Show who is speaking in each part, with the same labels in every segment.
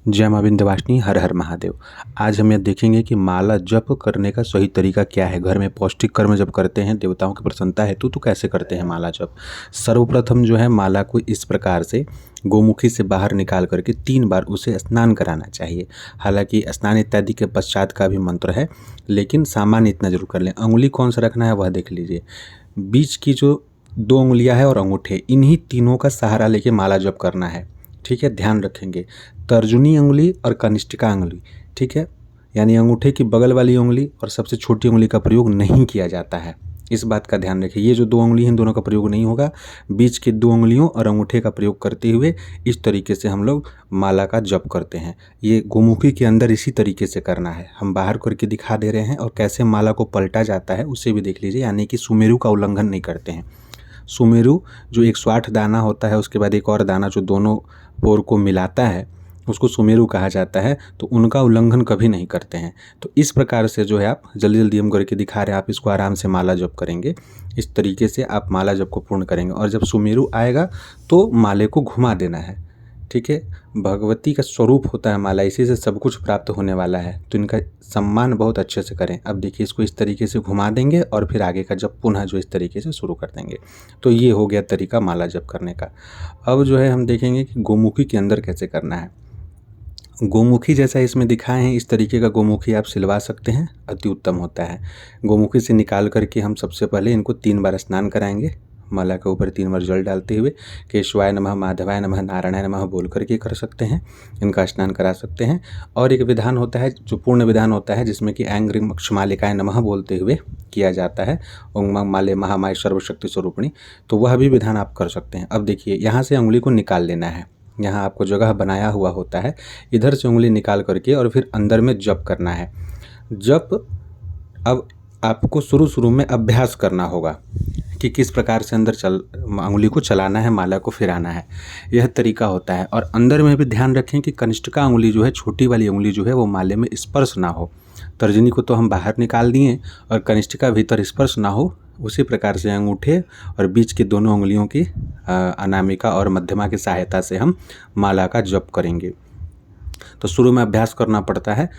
Speaker 1: जय मां विंध्यवासिनी, हर हर महादेव। आज हम यह देखेंगे कि माला जप करने का सही तरीका क्या है। घर में पौष्टिक कर्म जब करते हैं, देवताओं की प्रसन्नता हेतु, तो कैसे करते हैं माला जप। सर्वप्रथम जो है माला को इस प्रकार से गोमुखी से बाहर निकाल करके 3 बार उसे स्नान कराना चाहिए। हालांकि स्नान इत्यादि के पश्चात का भी मंत्र है, लेकिन सामान्य इतना जरूर कर लें। अंगुली कौन सा रखना है वह देख लीजिए। बीच की जो 2 उंगलियां है और अंगूठे, इन्हीं तीनों का सहारा लेके माला जप करना है। ठीक है, ध्यान रखेंगे। तर्जनी उंगली और कनिष्ठिका उंगली, ठीक है, यानी अंगूठे की बगल वाली उंगली और सबसे छोटी उंगली का प्रयोग नहीं किया जाता है। इस बात का ध्यान रखिए। ये जो 2 उंगली हैं, दोनों का प्रयोग नहीं होगा। बीच की 2 उंगलियों और अंगूठे का प्रयोग करते हुए इस तरीके से हम लोग माला का जप करते हैं। ये गोमुखी के अंदर इसी तरीके से करना है। हम बाहर करके दिखा दे रहे हैं, और कैसे माला को पलटा जाता है उसे भी देख लीजिए। यानी कि सुमेरु का उल्लंघन नहीं करते हैं। सुमेरु जो 108 दाना होता है, उसके बाद एक और दाना जो दोनों पोर को मिलाता है, उसको सुमेरु कहा जाता है। तो उनका उल्लंघन कभी नहीं करते हैं। तो इस प्रकार से जो है आप जल्दी जल्दी हम करके दिखा रहे हैं, आप इसको आराम से माला जप करेंगे। इस तरीके से आप माला जप को पूर्ण करेंगे, और जब सुमेरु आएगा तो माले को घुमा देना है। ठीक है, भगवती का स्वरूप होता है माला, इसी से सब कुछ प्राप्त होने वाला है। तो इनका सम्मान बहुत अच्छे से करें। अब देखिए, इसको इस तरीके से घुमा देंगे और फिर आगे का जप पुनः जो इस तरीके से शुरू कर देंगे। तो ये हो गया तरीका माला जप करने का। अब जो है हम देखेंगे कि गोमुखी के अंदर कैसे करना है। गोमुखी जैसा इसमें दिखाए हैं, इस तरीके का गोमुखी आप सिलवा सकते हैं, अति उत्तम होता है। गोमुखी से निकाल करके हम सबसे पहले इनको 3 बार स्नान कराएंगे। माला के ऊपर 3 बार जल डालते हुए केशवाय नमः, माधवाय नमः, नारायणाय नमः बोल करके कर सकते हैं। इनका स्नान करा सकते हैं। और एक विधान होता है जो पूर्ण विधान होता है, जिसमें कि ऐं ग्रीं अक्षमालिकाय नमः बोलते हुए किया जाता है, ओं मं माले महामाय सर्वशक्ति स्वरूपिणी। तो वह भी विधान आप कर सकते हैं। अब देखिए, यहाँ से उंगली को निकाल लेना है। यहाँ आपको जगह बनाया हुआ होता है, इधर से उंगली निकाल करके और फिर अंदर में जप करना है। जप अब आपको शुरू में अभ्यास करना होगा कि किस प्रकार से अंदर उंगली को चलाना है, माला को फिराना है। यह तरीका होता है। और अंदर में भी ध्यान रखें कि कनिष्ठिका उंगली जो है, छोटी वाली उंगली जो है, वो माले में स्पर्श ना हो। तर्जनी को तो हम बाहर निकाल दिए, और कनिष्ठिका भीतर स्पर्श ना हो। उसी प्रकार से अंगूठे और बीच की दोनों उंगलियों की अनामिका और मध्यमा की सहायता से हम माला का जप करेंगे। तो शुरू में अभ्यास करना पड़ता है।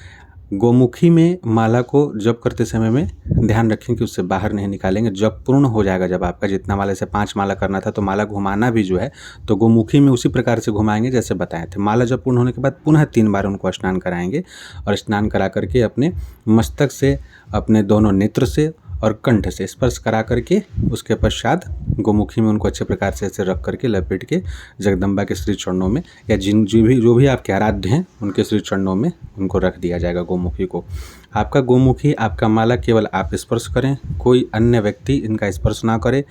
Speaker 1: गोमुखी में माला को जप करते समय में ध्यान रखें कि उससे बाहर नहीं निकालेंगे। जप पूर्ण हो जाएगा जब आपका, जितना माला से 5 माला करना था, तो माला घुमाना भी जो है तो गोमुखी में उसी प्रकार से घुमाएंगे जैसे बताए थे। माला जब पूर्ण होने के बाद पुनः 3 बार उनको स्नान कराएंगे, और स्नान करा करके अपने मस्तक से, अपने दोनों नेत्र से और कंठ से स्पर्श करा करके उसके पश्चात गोमुखी में उनको अच्छे प्रकार से ऐसे रख करके लपेट के जगदम्बा के श्री चरणों में, या जो भी आपके आराध्य हैं उनके श्री चरणों में उनको रख दिया जाएगा गोमुखी को। आपका गोमुखी, आपका माला केवल आप स्पर्श करें, कोई अन्य व्यक्ति इनका स्पर्श ना करे।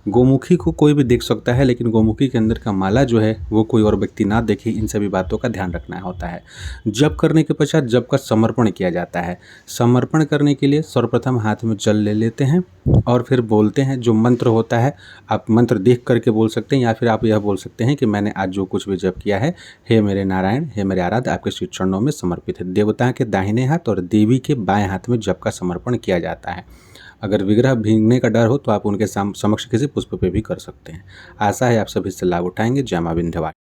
Speaker 1: गोमुखी को कोई भी देख सकता है, लेकिन गोमुखी के अंदर का माला जो है वो कोई और व्यक्ति ना देखे। इन सभी बातों का ध्यान रखना होता है। जप करने के पश्चात जप का समर्पण किया जाता है। समर्पण करने के लिए सर्वप्रथम हाथ में जल ले लेते हैं और फिर बोलते हैं जो मंत्र होता है। आप मंत्र देख करके बोल सकते हैं, या फिर आप यह बोल सकते हैं कि मैंने आज जो कुछ भी जप किया है, हे मेरे नारायण, हे मेरे आराध्य, आपके श्री चरणों में समर्पित है। देवता के दाहिने हाथ और देवी के बाएं हाथ में जप का समर्पण किया जाता है। अगर विग्रह भीगने का डर हो तो आप उनके समक्ष किसी पुष्प पे भी कर सकते हैं। आशा है आप सभी इससे लाभ उठाएंगे। जय मां विंध्यवासिनी।